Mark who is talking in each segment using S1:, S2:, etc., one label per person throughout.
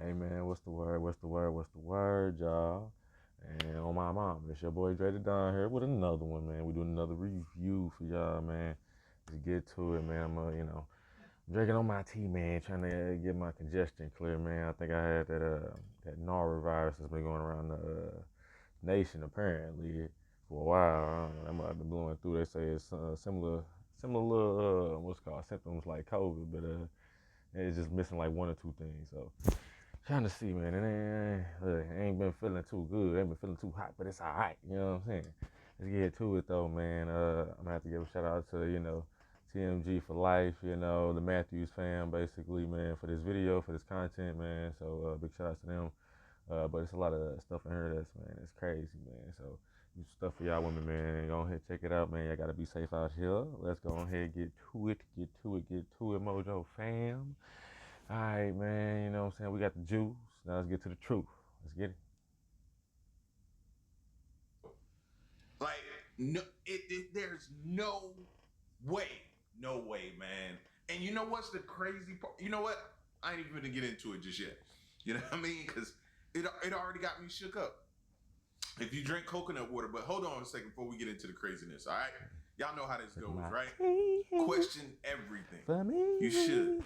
S1: Hey man, what's the word? What's the word? What's the word, y'all? And on my mom, it's your boy Dre the Don here with another one, man. We doing another review for y'all, man. Let's get to it, man. Drinking on my tea, man, trying to get my congestion clear, man. I think I had that norovirus that's been going around the nation apparently for a while. I don't know, that might have been blowing through. They say it's similar what's it called symptoms like COVID, but it's just missing like one or two things. So trying to see, man. It ain't been feeling too good. It ain't been feeling too hot, but it's all right. You know what I'm saying? Let's get to it, though, man. I'm going to have to give a shout out to, TMG for life, the Matthews fam, basically, man, for this video, for this content, man. So big shout out to them. But it's a lot of stuff in here it's crazy, man. So stuff for y'all women, man. Go ahead, check it out, man. Y'all got to be safe out here. Let's go ahead, get to it, Mojo fam. All right, man, you know what I'm saying? We got the juice. Now let's get to the truth. Let's get it.
S2: Like, no, there's no way, man. And you know what's the crazy part? You know what? I ain't even gonna get into it just yet. You know what I mean? Because it already got me shook up. If you drink coconut water, but hold on a second before we get into the craziness, all right? Y'all know how this goes, right? Question everything. You should.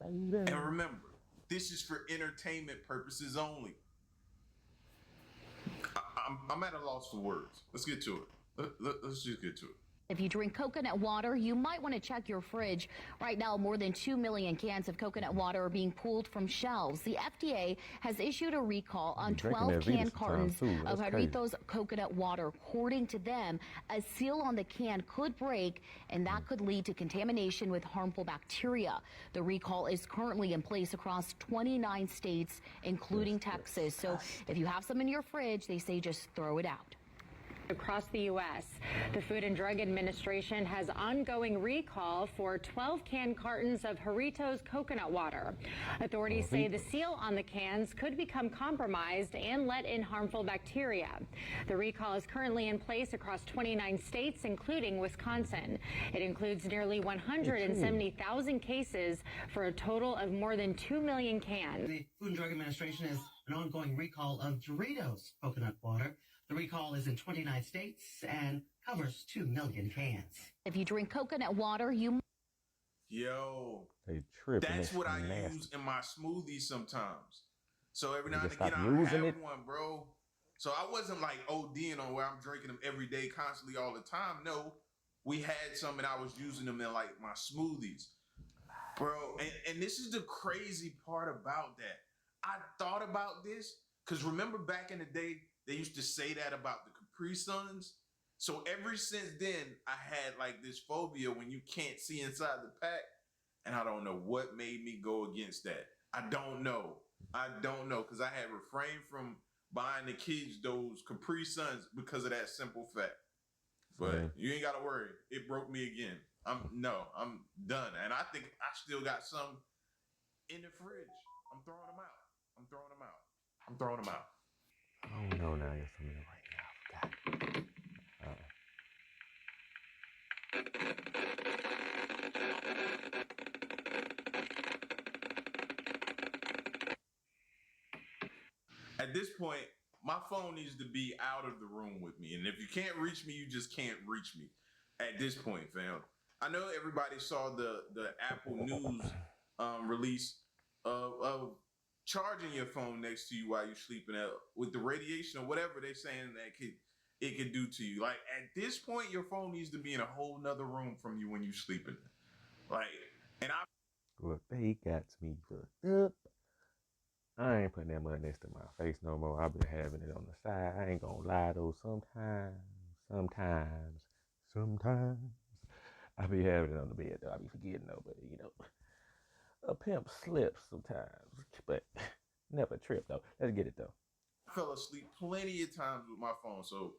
S2: And remember, this is for entertainment purposes only. I'm at a loss for words. Let's get to it. Let's just get to it.
S3: If you drink coconut water, you might want to check your fridge. Right now, more than 2 million cans of coconut water are being pulled from shelves. The FDA has issued a recall on 12 can cartons of Jarritos coconut water. According to them, a seal on the can could break, and that could lead to contamination with harmful bacteria. The recall is currently in place across 29 states, including Texas. So if you have some in your fridge, they say just throw it out.
S4: Across the U.S., the Food and Drug Administration has ongoing recall for 12 can cartons of Jarritos coconut water. Authorities say the seal on the cans could become compromised and let in harmful bacteria. The recall is currently in place across 29 states, including Wisconsin. It includes nearly 170,000 cases for a total of more than 2 million cans.
S5: The Food and Drug Administration has an ongoing recall of Jarritos coconut water. The recall is in 29 states and covers 2 million cans.
S3: If you drink coconut water, you...
S2: Yo,
S1: they trip.
S2: That's what I use in my smoothies sometimes. So every now and again, I have one, bro. So I wasn't like ODing on where I'm drinking them every day, constantly, all the time. No, we had some and I was using them in like my smoothies. Bro, and this is the crazy part about that. I thought about this because remember back in the day, they used to say that about the Capri Suns. So ever since then, I had like this phobia when you can't see inside the pack. And I don't know what made me go against that. I don't know because I had refrained from buying the kids those Capri Suns because of that simple fact. But you ain't got to worry. It broke me again. I'm done. And I think I still got some in the fridge. I'm throwing them out.
S1: Oh no, now I got some in it right now.
S2: At this point, my phone needs to be out of the room with me. And if you can't reach me, you just can't reach me. At this point, fam. I know everybody saw the Apple News release of charging your phone next to you while you're sleeping with the radiation or whatever they're saying that it could do to you. Like at this point, your phone needs to be in a whole nother room from you when you're sleeping. Like, and
S1: look, they got me fucked up. I ain't putting that money next to my face no more. I've been having it on the side. I ain't gonna lie though. Sometimes I be having it on the bed though. I be forgetting though, but a pimp slips sometimes, but never trip though. Let's get it though.
S2: I fell asleep plenty of times with my phone, so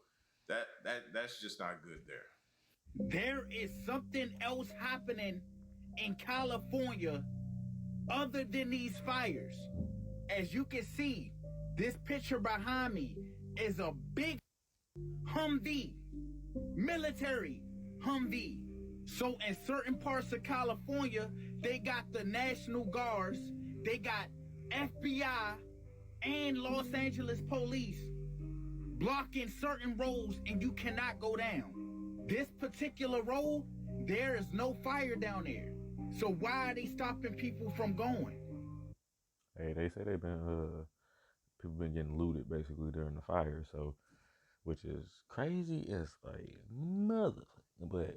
S2: that's just not good there.
S6: There is something else happening in California other than these fires. As you can see, this picture behind me is a big Humvee, military Humvee. So in certain parts of California, they got the National Guards, they got FBI and Los Angeles police blocking certain roads and you cannot go down. This particular road, there is no fire down there. So why are they stopping people from going?
S1: Hey, they say they've been people been getting looted basically during the fire, so which is crazy as like mother. But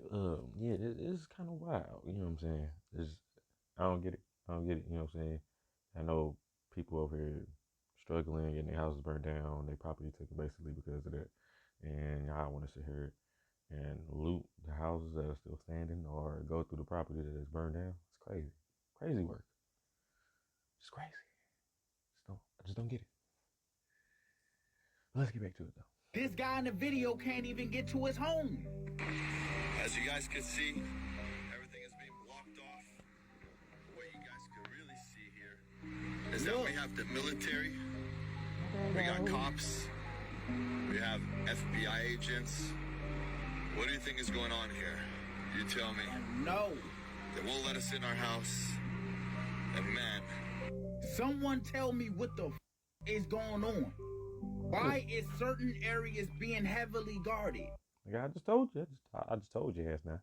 S1: yeah, it's kind of wild. You know what I'm saying? I don't get it. I don't get it. You know what I'm saying? I know people over here struggling, getting their houses burned down, their property taken basically because of that, and y'all want to sit here and loot the houses that are still standing or go through the property that is burned down. It's crazy, crazy work. It's crazy. I just don't get it. Let's get back to it though.
S6: This guy in the video can't even get to his home.
S7: As you guys can see, everything is being blocked off. What you guys can really see here is that we have the military, we got cops, we have FBI agents. What do you think is going on here? You tell me.
S6: No.
S7: They won't let us in our house. And man.
S6: Someone tell me what the is going on. Why is certain areas being heavily guarded?
S1: Like I just told you. I just told you ass now.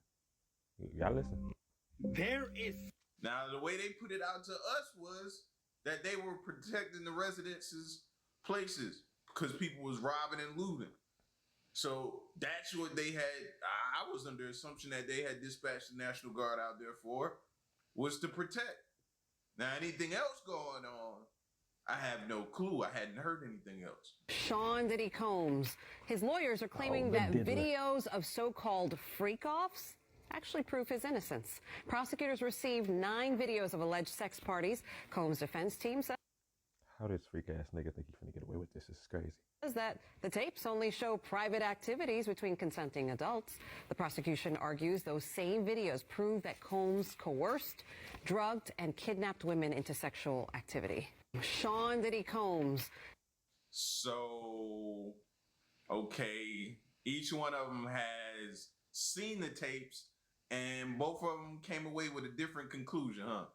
S1: Y'all listen.
S6: There is.
S2: Now, the way they put it out to us was that they were protecting the residences' places because people was robbing and looting. So that's what they had. I was under the assumption that they had dispatched the National Guard out there for, was to protect. Now, anything else going on, I have no clue. I hadn't heard anything else.
S8: Sean Diddy Combs. His lawyers are claiming that videos of so-called freak-offs actually prove his innocence. Prosecutors received 9 videos of alleged sex parties. Combs' defense team says
S1: how this freak-ass nigga think he's finna get away with this? This is crazy.
S8: That the tapes only show private activities between consenting adults. The prosecution argues those same videos prove that Combs coerced, drugged, and kidnapped women into sexual activity. Sean Diddy Combs.
S2: So, okay, each one of them has seen the tapes, and both of them came away with a different conclusion, huh?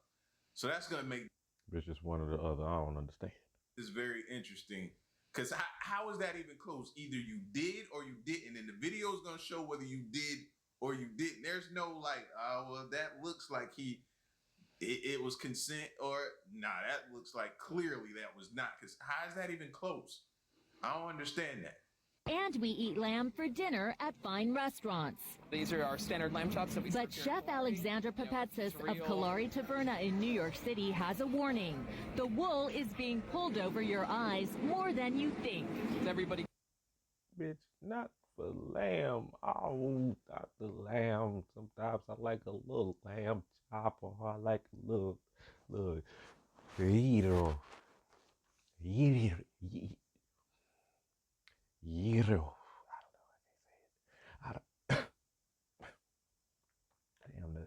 S2: So that's going to make...
S1: It's just one or the other. I don't understand.
S2: It's very interesting. Because how is that even close? Either you did or you didn't. And the video is going to show whether you did or you didn't. There's no like, oh, well, that looks like it was consent, or nah, that looks like clearly that was not. Because how is that even close? I don't understand that.
S9: And we eat lamb for dinner at fine restaurants.
S10: These are our standard lamb chops.
S9: But Chef Alexandra Papetsis of Kalari Taverna in New York City has a warning. The wool is being pulled over your eyes more than you think.
S10: Everybody.
S1: Bitch, not for lamb. Oh, not the lamb. Sometimes I like a little lamb chop, or I like a little gyro. Gyro. I don't know. I can't say it. Damn,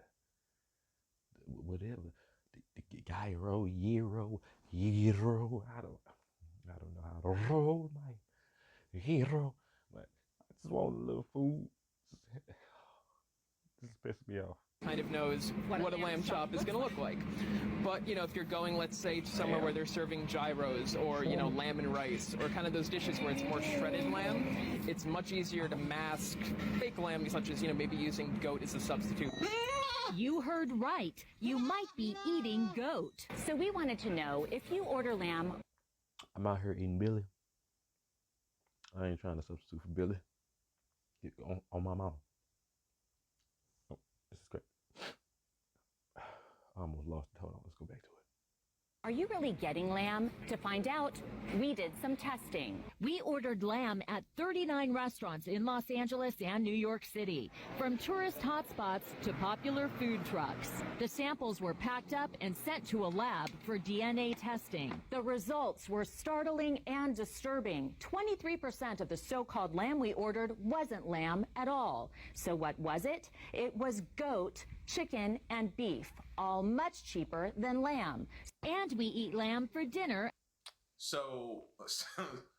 S1: whatever. The gyro, gyro. I don't know how to roll my gyro, but I just want a little food. This pisses me off.
S10: Kind of knows what a lamb chop is going to look like. But, you know, if you're going, let's say, to somewhere where they're serving gyros or, you know, lamb and rice or kind of those dishes where it's more shredded lamb, it's much easier to mask fake lamb, such as, you know, maybe using goat as a substitute.
S9: You heard right. You might be eating goat.
S3: So we wanted to know, if you order lamb...
S1: I'm out here eating Billy. I ain't trying to substitute for Billy. Get on my mama. Oh, this is great. I almost lost it. Hold on, let's go back to it.
S3: Are you really getting lamb? To find out, we did some testing.
S9: We ordered lamb at 39 restaurants in Los Angeles and New York City, from tourist hotspots to popular food trucks. The samples were packed up and sent to a lab for DNA testing.
S3: The results were startling and disturbing. 23% of the so-called lamb we ordered wasn't lamb at all. So what was it? It was goat, chicken, and beef, all much cheaper than lamb.
S9: And we eat lamb for dinner.
S2: So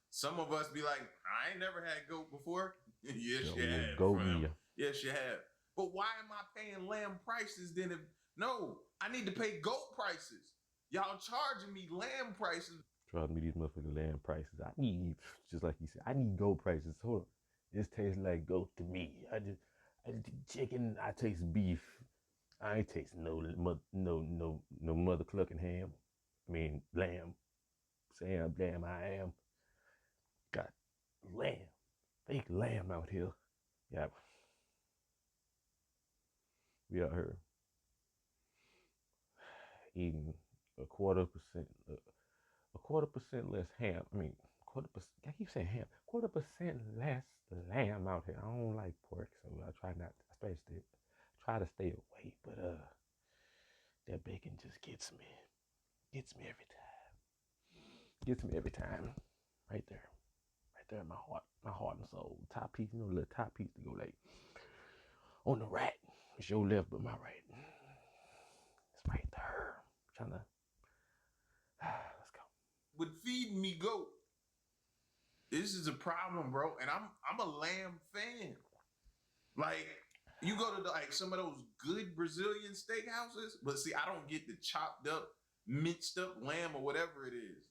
S2: some of us be like, I ain't never had goat before. Yes, you have.
S1: Goat,
S2: yes, you have. But why am I paying lamb prices then? No, I need to pay goat prices. Y'all charging me lamb prices.
S1: Charging me these motherfucking lamb prices. I need, just like you said, I need goat prices. Hold on. This tastes like goat to me. I just chicken. I taste beef. I ain't taste no mother clucking ham. I mean lamb. Sam, damn, I am. Got lamb, fake lamb out here. Yeah, we out here eating a quarter percent less ham. I mean, quarter%. I keep saying ham. 1/4% less lamb out here. I don't like pork, so I try not. Try to stay away. But that bacon just gets me every time. Gets me every time. Right there in my heart and soul. Top piece, little top piece to go like on the right. It's your left, but my right. It's right there. I'm trying to. Let's go.
S2: With feeding me goat. This is a problem, bro. And I'm a lamb fan. Like, you go to some of those good Brazilian steakhouses, but see, I don't get the chopped up, minced up lamb or whatever it is.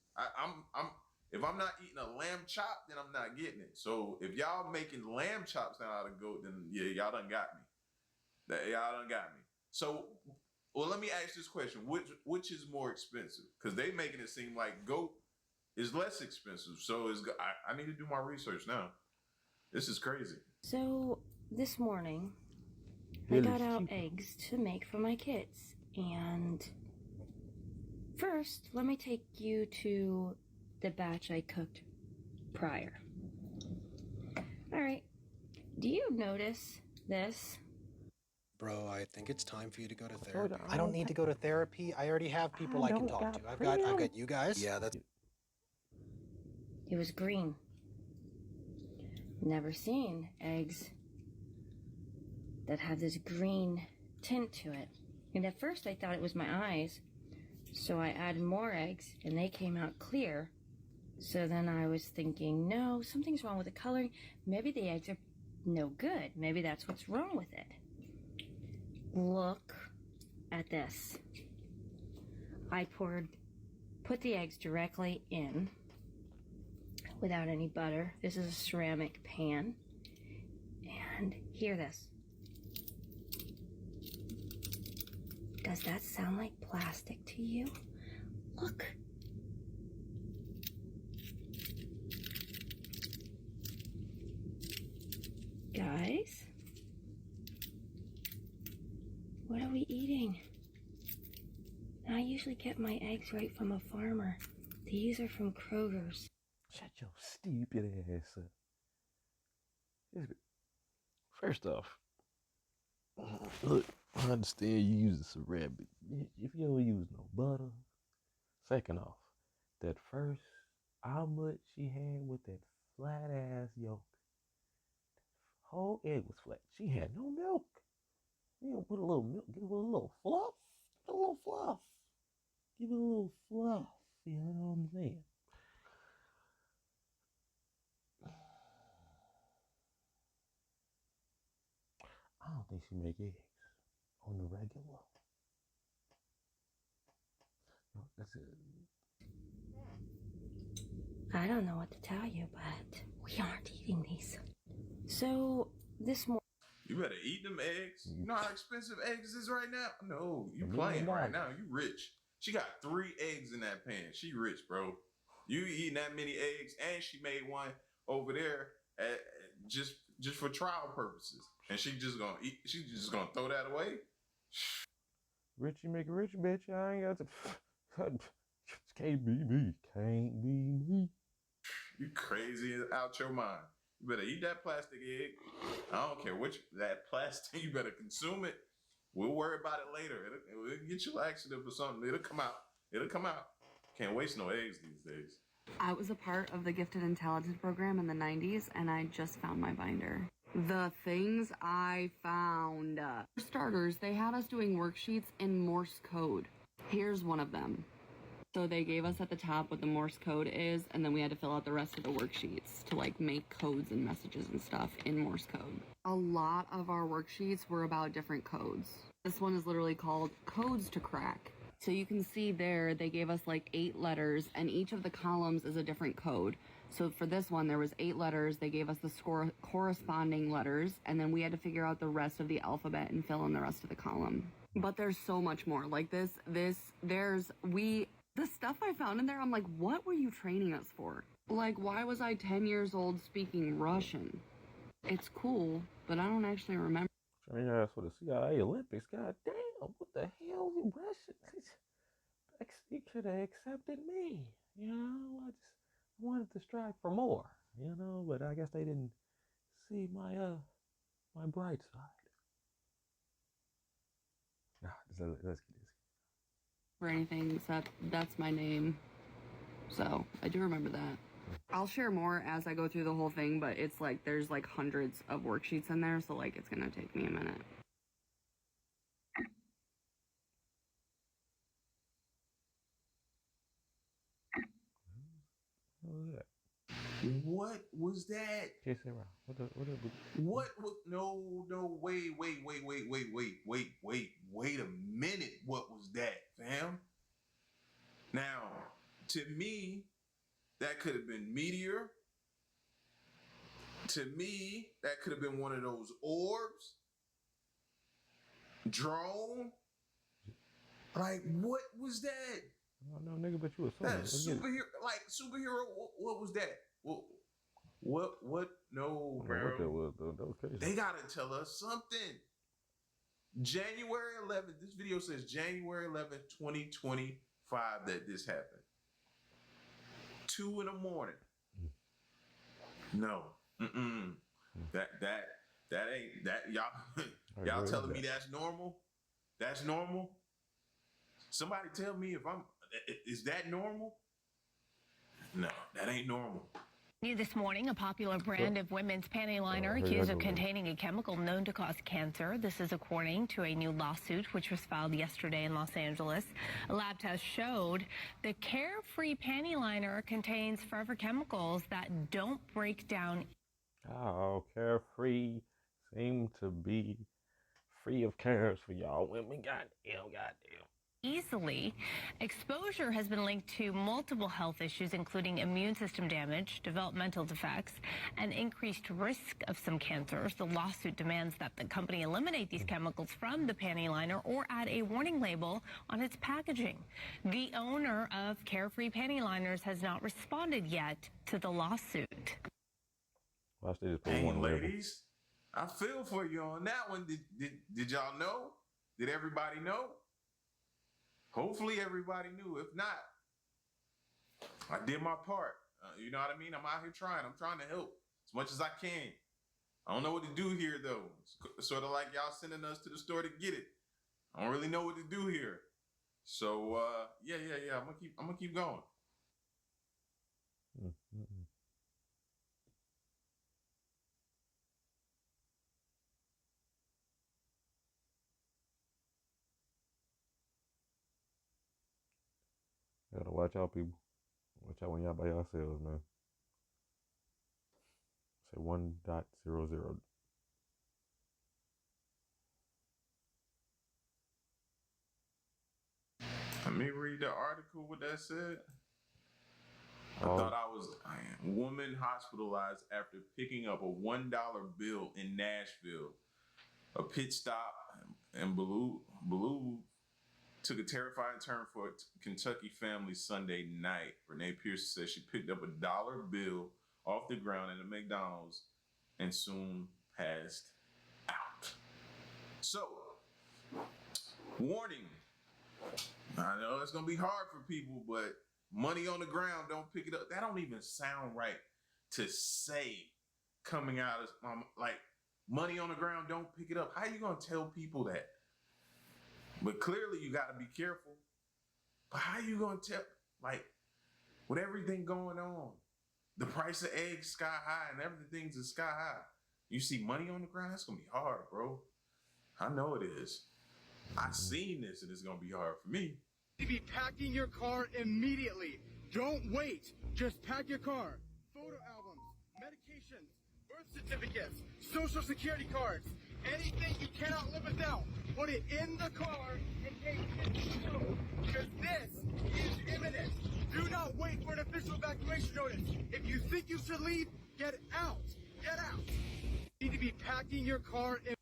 S2: If I'm not eating a lamb chop, then I'm not getting it. So if y'all making lamb chops out of goat, then yeah, y'all done got me. Y'all done got me. So, well, let me ask this question: which is more expensive? Because they making it seem like goat is less expensive. So I need to do my research now. This is crazy.
S11: So this morning, I got out eggs to make for my kids. And first, let me take you to the batch I cooked prior. All right. Do you notice this?
S12: Bro, I think it's time for you to go to therapy. I don't need to go to therapy. I already have people I can talk to. I've got you guys. Yeah, that's...
S11: It was green. Never seen eggs that have this green tint to it. And at first I thought it was my eyes. So I added more eggs and they came out clear. So then I was thinking, no, something's wrong with the coloring. Maybe the eggs are no good. Maybe that's what's wrong with it. Look at this. I put the eggs directly in without any butter. This is a ceramic pan. And hear this. Does that sound like plastic to you? Look. Guys? What are we eating? I usually get my eggs right from a farmer. These are from Kroger's.
S1: Shut your stupid ass up. First off, look, I understand you use ceramic. If you don't use no butter. Second off, that first omelet she had with that flat ass yolk, whole egg was flat. She had no milk. You know, put a little milk, give it a little fluff. A little fluff. Give it a little fluff. You know what I'm saying? I don't think she make eggs on the regular. No, that's it.
S11: I don't know what to tell you, but we aren't eating these. So this morning.
S2: You better eat them eggs. You know how expensive eggs is right now? No, you playing right now. You rich. She got 3 eggs in that pan. She rich, bro. You eating that many eggs, and she made one over there just for trial purposes. And she just gonna eat. She just gonna throw that away.
S1: Richie make a rich bitch. I ain't got to. Can't be me. Can't be me.
S2: You crazy out your mind. You better eat that plastic egg. I don't care that plastic. You better consume it. We'll worry about it later. It'll get you laxative or something. It'll come out. Can't waste no eggs these days.
S13: I was a part of the Gifted Intelligence program in the 90s, and I just found my binder. The things I found. For starters, they had us doing worksheets in Morse code. Here's one of them. So they gave us at the top what the Morse code is, and then we had to fill out the rest of the worksheets to make codes and messages and stuff in Morse code. A lot of our worksheets were about different codes. This one is literally called Codes to Crack. So you can see there, they gave us like 8 letters, and each of the columns is a different code. So for this one, there was 8 letters. They gave us the corresponding letters, and then we had to figure out the rest of the alphabet and fill in the rest of the column. But there's so much more. Like the stuff I found in there, I'm like, what were you training us for? Like, why was I 10 years old speaking Russian? It's cool, but I don't actually remember.
S1: I mean, for the CIA Olympics, god damn, what the hell, you Russian? He could have accepted me, you know. I just wanted to strive for more, you know, but I guess they didn't see my my bright side. Nah, let's get this.
S13: For anything except that's my name. So I do remember that. I'll share more as I go through the whole thing, but it's like there's like hundreds of worksheets in there, so like it's gonna take me a minute.
S2: What was that? What? No, wait a minute. What was that, fam? Now, to me, that could have been meteor. To me, that could have been one of those orbs. Drone. Like, what was that?
S1: No, nigga, but you were
S2: that superhero. Like superhero. What was that? What? No, bro.
S1: What that was, though. That was crazy.
S2: They gotta tell us something. January 11th. This video says January 11th, 2025 that this happened. 2 a.m. No. That ain't that y'all telling me that's normal? That's normal? Somebody tell me is that normal? No, that ain't normal.
S14: New this morning, a popular brand of women's panty liner accused of containing a chemical known to cause cancer. This is according to a new lawsuit which was filed yesterday in Los Angeles. A lab test showed the Carefree panty liner contains forever chemicals that don't break down.
S1: Oh, Carefree seem to be free of cares for y'all women. Goddamn.
S14: Easily. Exposure has been linked to multiple health issues, including immune system damage, developmental defects, and increased risk of some cancers. The lawsuit demands that the company eliminate these chemicals from the panty liner or add a warning label on its packaging. The owner of Carefree panty liners has not responded yet to the lawsuit.
S2: Hey, ladies, I feel for you on that one. Did y'all know? Did everybody know? Hopefully everybody knew. If not, I did my part. You know what I mean? I'm out here trying. I'm trying to help as much as I can. I don't know what to do here, though. It's sort of like y'all sending us to the store to get it. I don't really know what to do here. So, yeah. I'm gonna keep going.
S1: Gotta watch out, people. Watch out when y'all by yourselves, man. Say 1.00.
S2: Let me read the article, what that said. I thought I was woman hospitalized after picking up a $1 bill in Nashville. A pit stop in Blue took a terrifying turn for a Kentucky family Sunday night. Renee Pierce says she picked up a $1 bill off the ground at a McDonald's and soon passed out. So, warning. I know it's going to be hard for people, but money on the ground, don't pick it up. That don't even sound right to say coming out of, like, money on the ground, don't pick it up. How you going to tell people that? But clearly you got to be careful. But how you going to tell, like, with everything going on, the price of eggs sky high and everything's a sky high. You see money on the ground, that's going to be hard, bro. I know it is. I've seen this and it's going to be hard for me.
S6: You be packing your car immediately. Don't wait. Just pack your car. Photo albums, medications, birth certificates, social security cards, Anything you cannot live without, put it in the car and take it to, because this is imminent. Do not wait for an official evacuation notice. If you think you should leave, get out. Get out. You need to be packing your car in.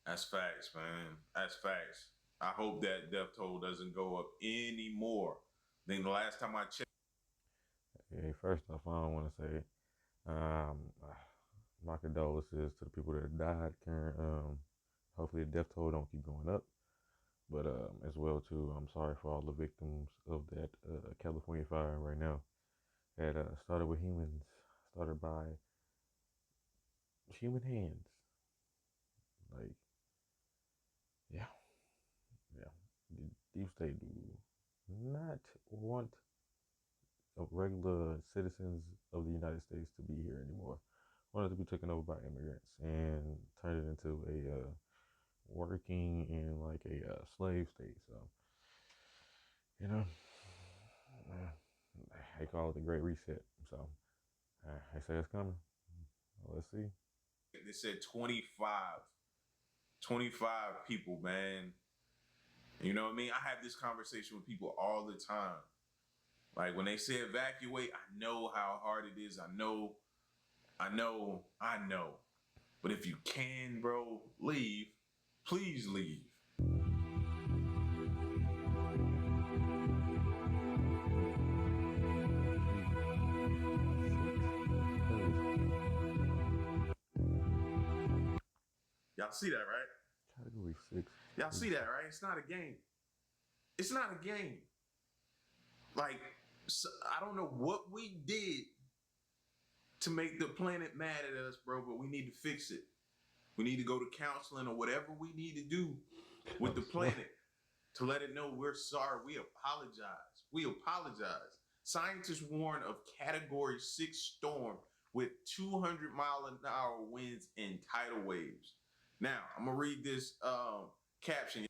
S2: That's facts, man. That's facts. I hope that death toll doesn't go up any more than the last time I checked.
S1: Hey, first off, I don't want to say my condolences to the people that died. Hopefully the death toll don't keep going up. But as well too, I'm sorry for all the victims of that California fire right now. That started with humans, started by human hands. Like, yeah. The deep state do not want regular citizens of the United States to be here anymore. Wanted to be taken over by immigrants and turned it into a working in like a slave state. So, you know, they call it the Great Reset. So, I say it's coming. Let's see.
S2: They said 25 people, man. You know what I mean? I have this conversation with people all the time. Like when they say evacuate, I know how hard it is. I know. But if you can, bro, leave. Please leave. Y'all see that, right?
S1: Category 6.
S2: Y'all see that, right? It's not a game. It's not a game. Like, so, I don't know what we did to make the planet mad at us, bro, but we need to fix it. We need to go to counseling or whatever we need to do with the planet to let it know we're sorry. We apologize. Scientists warn of Category 6 storm with 200-mile-an-hour winds and tidal waves. Now, I'm going to read this caption.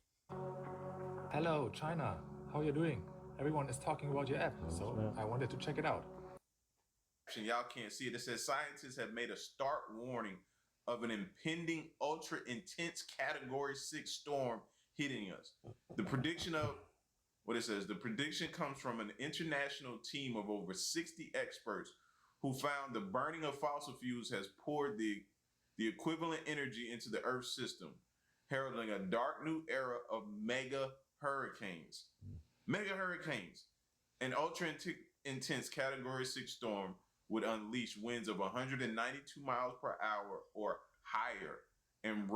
S15: Hello, China. How are you doing? Everyone is talking about your app, so I wanted to check it out.
S2: Y'all can't see it. It says scientists have made a stark warning of an impending ultra-intense Category 6 storm hitting us. The prediction comes from an international team of over 60 experts who found the burning of fossil fuels has poured the equivalent energy into the Earth system, heralding a dark new era of mega hurricanes. An ultra-intense Category 6 storm would unleash winds of 192 miles per hour or higher, and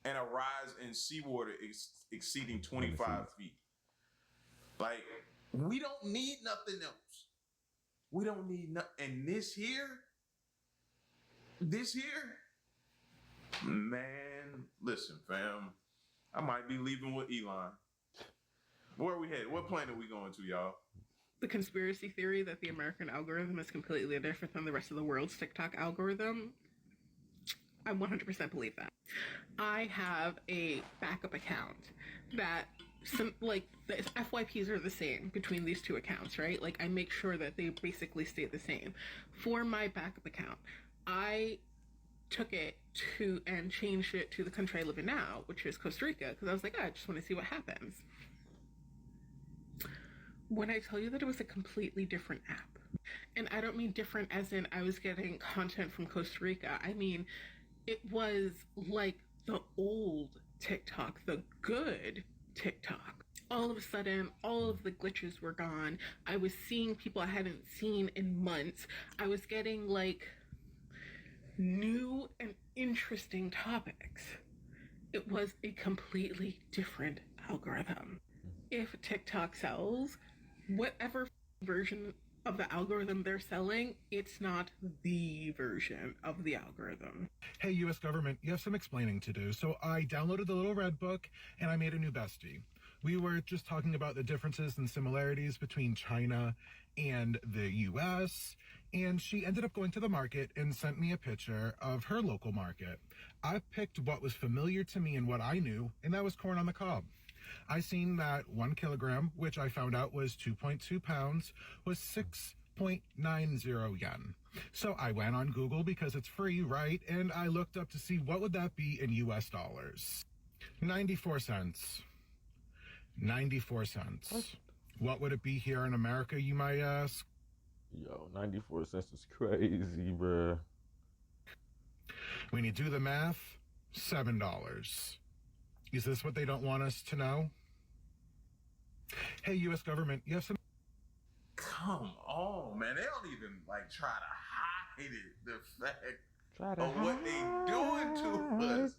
S2: a rise in seawater exceeding 25 feet. Like, we don't need nothing else. We don't need nothing. And this here, man, listen, fam, I might be leaving with Elon. Where are we headed? What planet are we going to, y'all?
S16: The conspiracy theory that the American algorithm is completely different than the rest of the world's TikTok algorithm, I 100% believe that. I have a backup account that the FYPs are the same between these two accounts, right? Like, I make sure that they basically stay the same. For my backup account, I took it to and changed it to the country I live in now, which is Costa Rica, because I was like, I just want to see what happens. When I tell you that it was a completely different app, and I don't mean different as in I was getting content from Costa Rica, I mean it was like the old TikTok, the good TikTok. All of a sudden, all of the glitches were gone. I was seeing people I hadn't seen in months. I was getting like new and interesting topics. It was a completely different algorithm. If TikTok sells, whatever version of the algorithm they're selling, it's not the version of the algorithm.
S17: Hey, U.S. government, you have some explaining to do. So I downloaded the little red book and I made a new bestie. We were just talking about the differences and similarities between China and the U.S., and she ended up going to the market and sent me a picture of her local market. I picked what was familiar to me and what I knew, and that was corn on the cob. I seen that 1 kilogram, which I found out was 2.2 pounds, was 0.90 yen. So I went on Google because it's free, right? And I looked up to see what would that be in US dollars. 94 cents. 94 cents. What would it be here in America, you might ask?
S1: Yo, 94 cents is crazy, bruh.
S17: When you do the math, $7. Is this what they don't want us to know? Hey, U.S. government, you have some...
S2: Come on, man. They don't even, like, try to hide it, the fact of what they doing to us.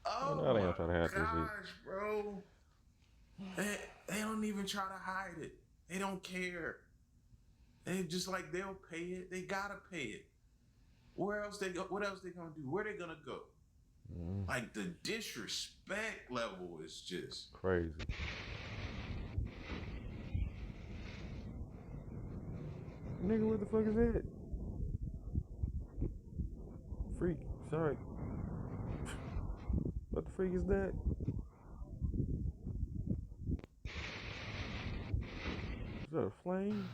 S2: Oh,
S1: no, they don't try to hide this
S2: gosh, bro. They don't even try to hide it. They don't care. They just like, they'll pay it. They gotta pay it. Where else they go? What else they gonna do? Where they gonna go? Like, the disrespect level is just
S1: crazy. Nigga, what the fuck is that? Freak, sorry. What the freak is that? Is that a flame?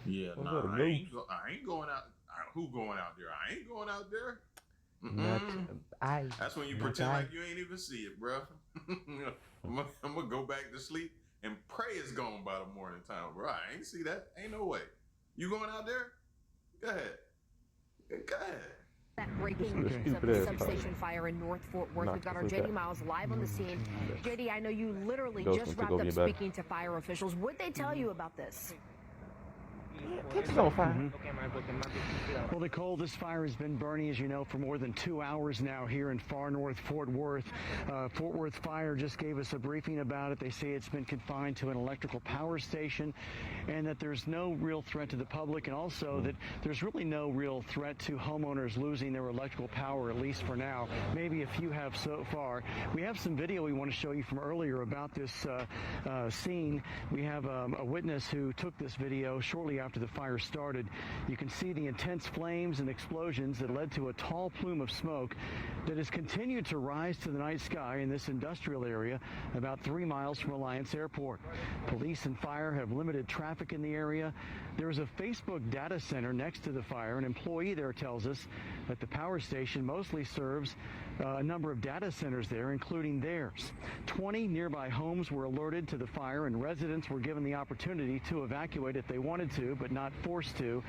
S2: Yeah,
S1: Or is
S2: nah,
S1: that a
S2: I
S1: ghost?
S2: ain't going out. Who going out there? I ain't going out there. That's when you pretend like you ain't even see it, bro. I'm gonna go back to sleep and pray it's gone by the morning time, bro. I ain't see that. Ain't no way. You going out there? Go ahead. Go ahead.
S18: That breaking news of the substation fire in North Fort Worth. We've got our JD Miles live on the scene. JD, I know you literally just wrapped up speaking to fire officials. What'd they tell you about this?
S1: Texas on fire.
S19: Well, Nicole, this fire has been burning, as you know, for more than 2 hours now here in far north Fort Worth. Fort Worth Fire just gave us a briefing about it. They say it's been confined to an electrical power station and that there's no real threat to the public, and also that there's really no real threat to homeowners losing their electrical power, at least for now. Maybe a few have so far. We have some video we want to show you from earlier about this scene. We have a witness who took this video shortly after the fire started. You can see the intense flames and explosions that led to a tall plume of smoke that has continued to rise to the night sky in this industrial area about 3 miles from Alliance Airport. Police and fire have limited traffic in the area. There is a Facebook data center next to the fire. An employee there tells us that the power station mostly serves a number of data centers there, including theirs. 20 nearby homes were alerted to the fire, and residents were given the opportunity to evacuate if they wanted to, but not forced to.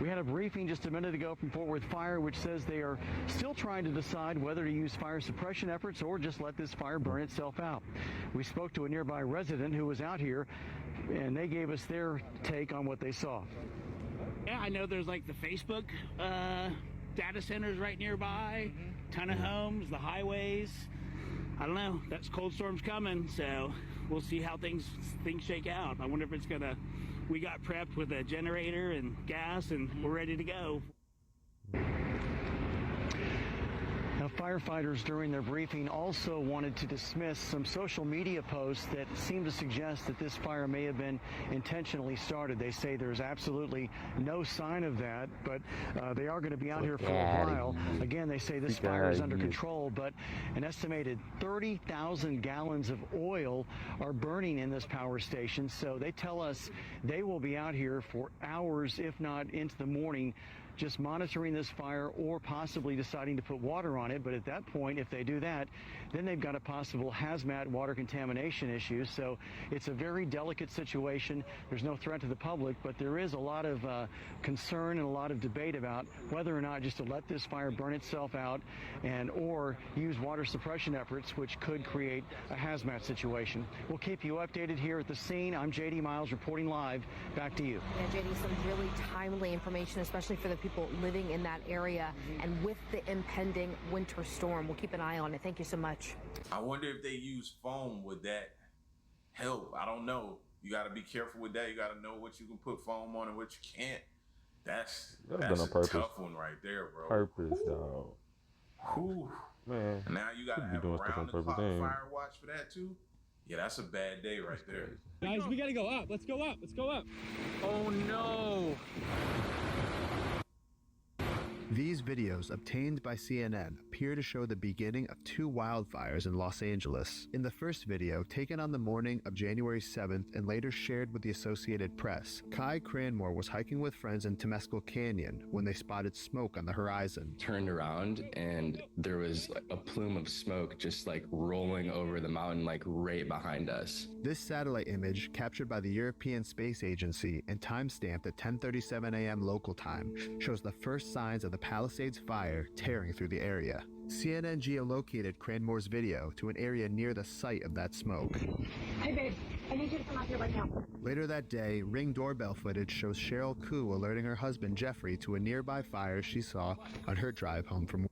S19: We had a briefing just a minute ago from Fort Worth Fire, which says they are still trying to decide whether to use fire suppression efforts or just let this fire burn itself out. We spoke to a nearby resident who was out here, and they gave us their take on what they saw.
S6: Yeah, I know there's like the Facebook data centers right nearby, ton of homes, the highways. I don't know. That's cold storm's coming, so we'll see how things shake out. I wonder if it's gonna. We got prepped with a generator and gas, and we're ready to go.
S19: Now, firefighters during their briefing also wanted to dismiss some social media posts that seem to suggest that this fire may have been intentionally started. They say there's absolutely no sign of that, but they are going to be out here for a while. Again, they say this fire is under control, but an estimated 30,000 gallons of oil are burning in this power station. So they tell us they will be out here for hours, if not into the morning, just monitoring this fire or possibly deciding to put water on it. But at that point, if they do that, then they've got a possible hazmat water contamination issue. So it's a very delicate situation. There's no threat to the public, but there is a lot of concern and a lot of debate about whether or not just to let this fire burn itself out and or use water suppression efforts, which could create a hazmat situation. We'll keep you updated here at the scene. I'm JD Miles reporting live. Back to you.
S18: Yeah, JD, some really timely information, especially for the people living in that area and with the impending winter storm. We'll keep an eye on it. Thank you so much.
S2: I wonder if they use foam, would that help? I don't know. You got to be careful with that. You got to know what you can put foam on and what you can't. That's
S1: done on purpose.
S2: Tough one right there, bro.
S1: Purpose, dog.
S2: Ooh.
S1: Man.
S2: And now you got to have around the clock fire watch for that too. Yeah, that's a bad day right there.
S20: Guys, we got to go up. Let's go up. Let's go up.
S10: Oh no.
S21: These videos obtained by CNN appear to show the beginning of two wildfires in Los Angeles. In the first video, taken on the morning of January 7th and later shared with the Associated Press, Kai Cranmore was hiking with friends in Temescal Canyon when they spotted smoke on the horizon.
S22: Turned around and there was a plume of smoke just like rolling over the mountain like right behind us.
S21: This satellite image, captured by the European Space Agency and timestamped at 10:37 a.m. local time, shows the first signs of the Palisades fire tearing through the area. CNN geolocated Cranmore's video to an area near the site of that smoke.
S18: Hey babe, I need you to come out here right now.
S21: Later that day, Ring doorbell footage shows Cheryl Koo alerting her husband Jeffrey to a nearby fire she saw on her drive home from work.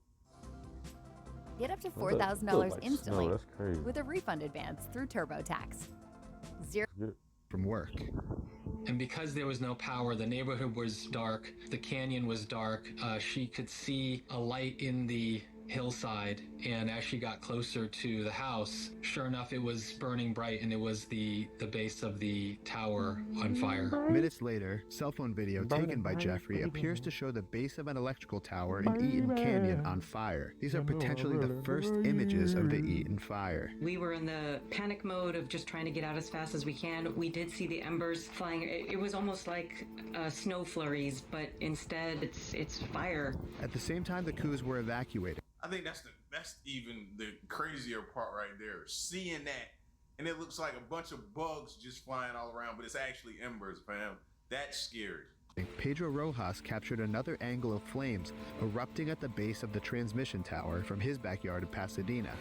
S23: Get up to $4,000 instantly
S1: that's crazy.
S23: with a refund advance through TurboTax. Zero
S21: from work.
S24: And because there was no power, the neighborhood was dark, the canyon was dark. She could see a light in the hillside, and as she got closer to the house, sure enough, it was burning bright, and it was the base of the tower on fire.
S21: Minutes later, cell phone video taken by Jeffrey appears to show the base of an electrical tower in Eaton Canyon on fire. These are potentially the first images of the Eaton fire.
S25: We were in the panic mode of just trying to get out as fast as we can. We did see the embers flying. It was almost like snow flurries, but instead it's fire.
S21: At the same time, the Koos were evacuated.
S2: I think that's even the crazier part right there. Seeing that, and it looks like a bunch of bugs just flying all around, but it's actually embers, fam. That's scary.
S21: Pedro Rojas captured another angle of flames erupting at the base of the transmission tower from his backyard in Pasadena.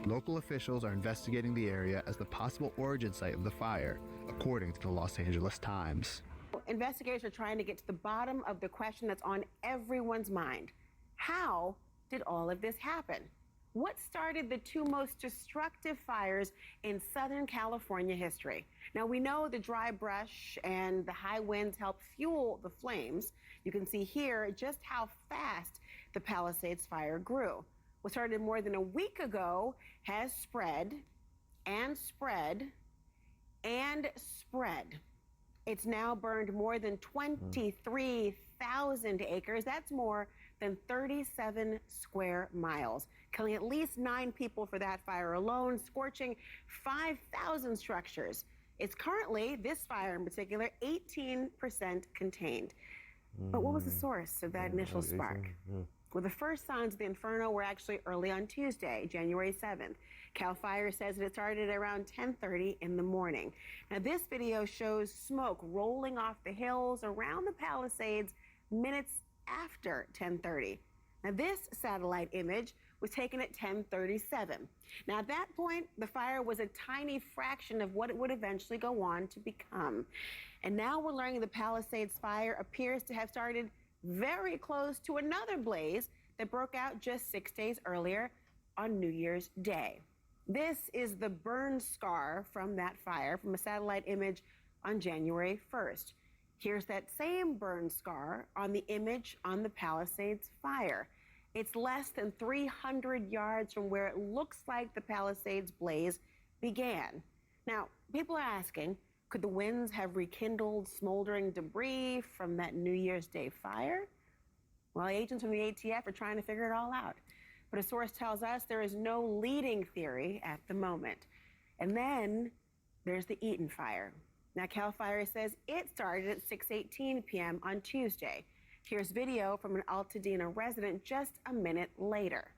S21: Local officials are investigating the area as the possible origin site of the fire, according to the Los Angeles Times.
S26: Investigators are trying to get to the bottom of the question that's on everyone's mind. How did all of this happen? What started the two most destructive fires in Southern California history? Now, we know the dry brush and the high winds helped fuel the flames. You can see here just how fast the Palisades fire grew. What started more than a week ago has spread and spread and spread. It's now burned more than 23,000 acres. That's more than 37 square miles, killing at least 9 people for that fire alone, scorching 5,000 structures. It's currently, this fire in particular, 18% contained. But what was the source of that initial spark? Well, the first signs of the inferno were actually early on Tuesday, January 7th. CAL FIRE says that it started around 10:30 in the morning. Now, this video shows smoke rolling off the hills around the Palisades minutes after 10:30. Now, this satellite image was taken at 10:37. Now, at that point, the fire was a tiny fraction of what it would eventually go on to become. And now we're learning the Palisades fire appears to have started very close to another blaze that broke out just 6 days earlier on New Year's Day. This is the burn scar from that fire from a satellite image on January 1st. Here's that same burn scar on the image on the Palisades fire. It's less than 300 yards from where it looks like the Palisades blaze began. Now, people are asking, could the winds have rekindled smoldering debris from that New Year's Day fire? Well, agents from the ATF are trying to figure it all out. But a source tells us there is no leading theory at the moment. And then there's the Eaton fire. Now, CAL FIRE says it started at 6:18 p.m. on Tuesday. Here's video from an Altadena resident just a minute later.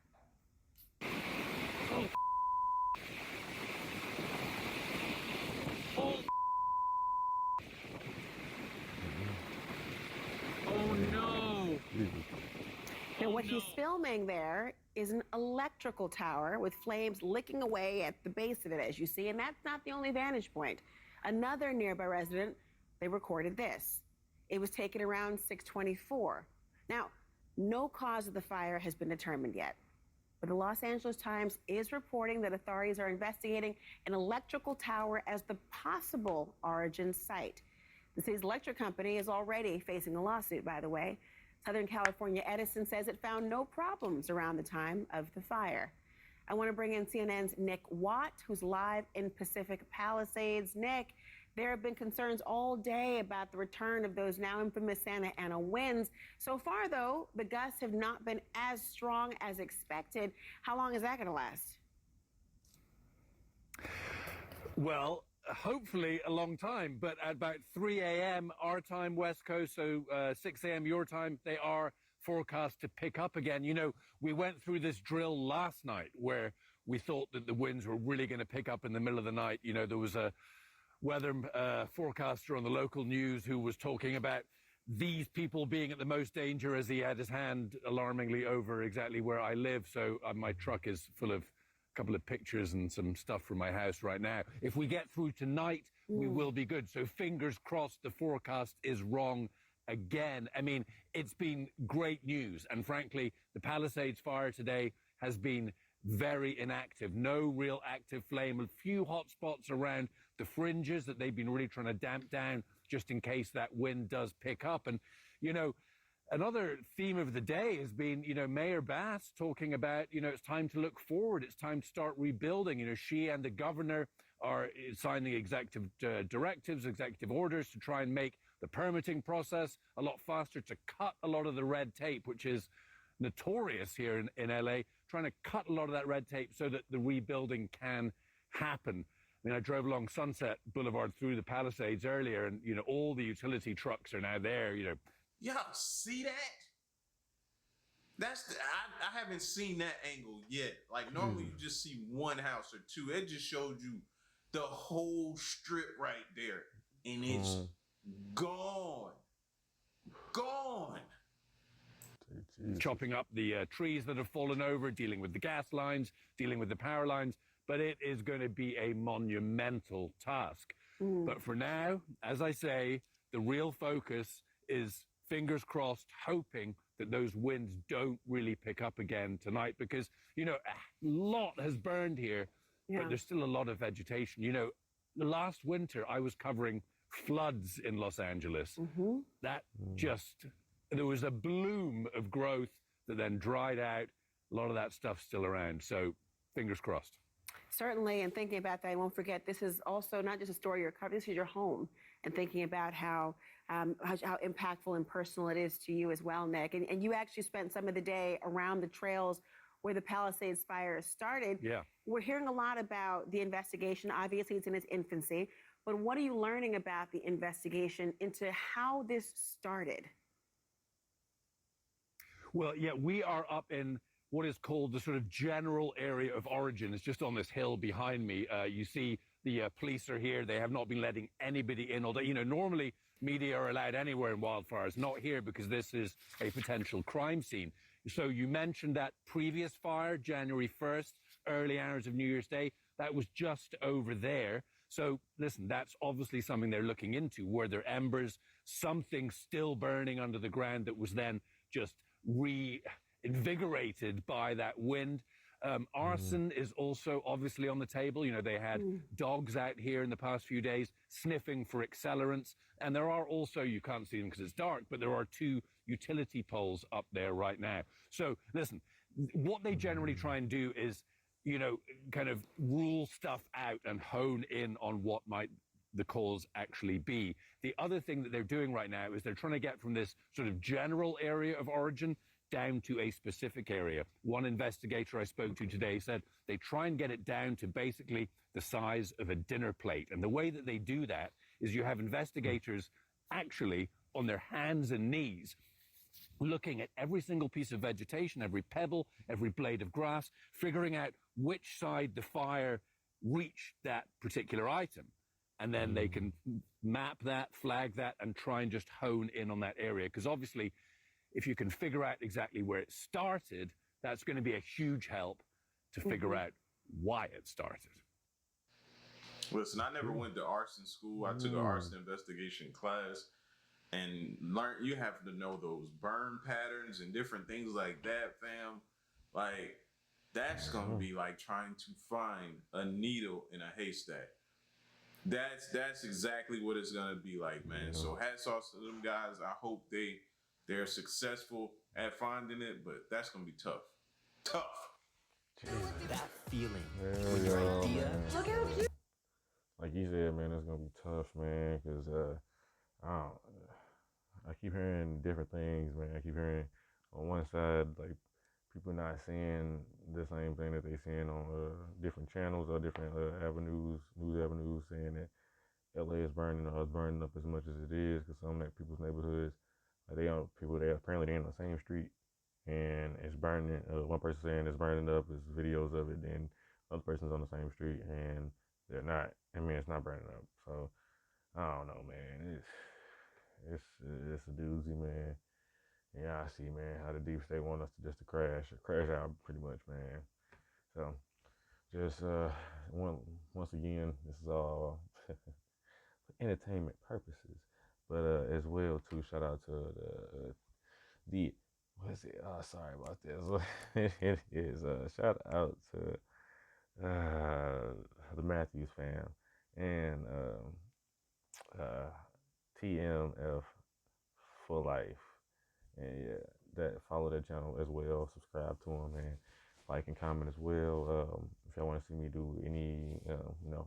S6: Oh no!
S26: Now, what he's filming there is an electrical tower with flames licking away at the base of it, as you see, and that's not the only vantage point. Another nearby resident, they recorded this. It was taken around 6:24. Now, no cause of the fire has been determined yet, but the Los Angeles Times is reporting that authorities are investigating an electrical tower as the possible origin site. The city's electric company is already facing a lawsuit, by the way. Southern California Edison says it found no problems around the time of the fire. I want to bring in CNN's Nick Watt, who's live in Pacific Palisades. Nick, There have been concerns all day about the return of those now infamous Santa Ana winds. So far, though, the gusts have not been as strong as expected. How long is that going to last?
S3: Well, hopefully a long time, but at about 3 a.m. our time, West Coast, so 6 a.m. your time, they are forecast to pick up again. You know, we went through this drill last night where we thought that the winds were really going to pick up in the middle of the night. You know, there was a weather forecaster on the local news who was talking about these people being at the most danger as he had his hand alarmingly over exactly where I live. So my truck is full of a couple of pictures and some stuff from my house right now. If we get through tonight, we will be good. So fingers crossed the forecast is wrong again. I mean, it's been great news. And frankly, the Palisades fire today has been very inactive. No real active flame. A few hot spots around the fringes that they've been really trying to damp down just in case that wind does pick up. And, you know, another theme of the day has been, you know, Mayor Bass talking about, you know, it's time to look forward. It's time to start rebuilding. You know, she and the governor are signing executive directives, executive orders to try and make the permitting process a lot faster, to cut a lot of the red tape, which is notorious here in LA, trying to cut a lot of that red tape so that the rebuilding can happen. I mean, I drove along Sunset Boulevard through the Palisades earlier, and, you know, all the utility trucks are now there, you know.
S2: Y'all see that? I haven't seen that angle yet. Like, normally you just see one house or two. It just showed you the whole strip right there. And it's gone. Gone.
S3: Chopping up the trees that have fallen over, dealing with the gas lines, dealing with the power lines. But it is going to be a monumental task. But for now, as I say, the real focus is, fingers crossed, hoping that those winds don't really pick up again tonight, because, you know, a lot has burned here, but there's still a lot of vegetation. You know, last winter I was covering floods in Los Angeles. That just, there was a bloom of growth that then dried out. A lot of that stuff's still around. So fingers crossed.
S26: Certainly, and thinking about that, I won't forget, this is also not just a story you're covering, this is your home, and thinking about how impactful and personal it is to you as well, Nick. And you actually spent some of the day around the trails where the Palisades fire started.
S3: Yeah.
S26: We're hearing a lot about the investigation. Obviously, it's in its infancy. But what are you learning about the investigation into how this started?
S3: Well, yeah, we are up in what is called the sort of general area of origin. It's just on this hill behind me. You see the police are here. They have not been letting anybody in all day. You know, normally media are allowed anywhere in wildfires, not here, because this is a potential crime scene. So you mentioned that previous fire, January 1st, early hours of New Year's Day. That was just over there. So listen, that's obviously something they're looking into. Were there embers, something still burning under the ground that was then just reinvigorated by that wind? Arson is also obviously on the table. You know, they had dogs out here in the past few days sniffing for accelerants. And there are also, you can't see them because it's dark, but there are 2 utility poles up there right now. So listen, what they generally try and do is, you know, kind of rule stuff out and hone in on what might the cause actually be. The other thing that they're doing right now is they're trying to get from this sort of general area of origin down to a specific area. One investigator I spoke to today said they try and get it down to basically the size of a dinner plate. And the way that they do that is you have investigators actually on their hands and knees looking at every single piece of vegetation, every pebble, every blade of grass, figuring out which side the fire reached that particular item. And then they can map that, flag that, and try and just hone in on that area. Because obviously, if you can figure out exactly where it started, that's going to be a huge help to figure out why it started.
S2: Listen, I never went to arson school. I took an arson investigation class and learned, you have to know those burn patterns and different things like that, fam. Like, that's going to be like trying to find a needle in a haystack. That's exactly what it's going to be like, man. So hats off to them guys. I hope they're successful at finding it, but that's going to be tough. Tough.
S4: That feeling.
S1: Look
S4: how cute.
S1: like you said, man, it's gonna be tough, man, because I don't, I keep hearing different things, man. I keep hearing on one side like people not seeing the same thing that they seeing on different channels or different avenues, news avenues, saying that LA is burning or it's burning up as much as it is, because some like people's neighborhoods, like they don't people they apparently they're in the same street and it's burning. One person saying it's burning up, is videos of it. Then other person's on the same street and they're not. I mean, it's not burning up. So I don't know, man. It's a doozy, man. Yeah, I see, man, how the deep state want us to just to crash out, pretty much, man. So just once again, this is all for entertainment purposes, but as well too. Shout out to the what's it? Sorry about this. It is shout out to the Matthews fam and TMF for life. And yeah, that follow that channel as well. Subscribe to them, and like and comment as well. If y'all want to see me do any,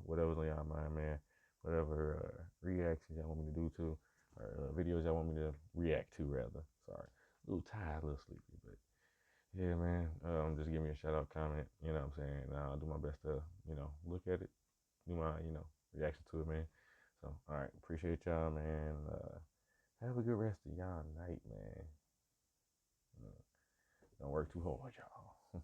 S1: whatever's on y'all mind, man, whatever reactions y'all want me to do to, or videos y'all want me to react to, rather. Sorry, a little tired, a little sleepy, but yeah, man. Just give me a shout out, comment. You know what I'm saying? I'll do my best to, look at it, do my, reaction to it, man. So, all right, appreciate y'all, man. Have a good rest of y'all night, man. Don't work too hard, y'all.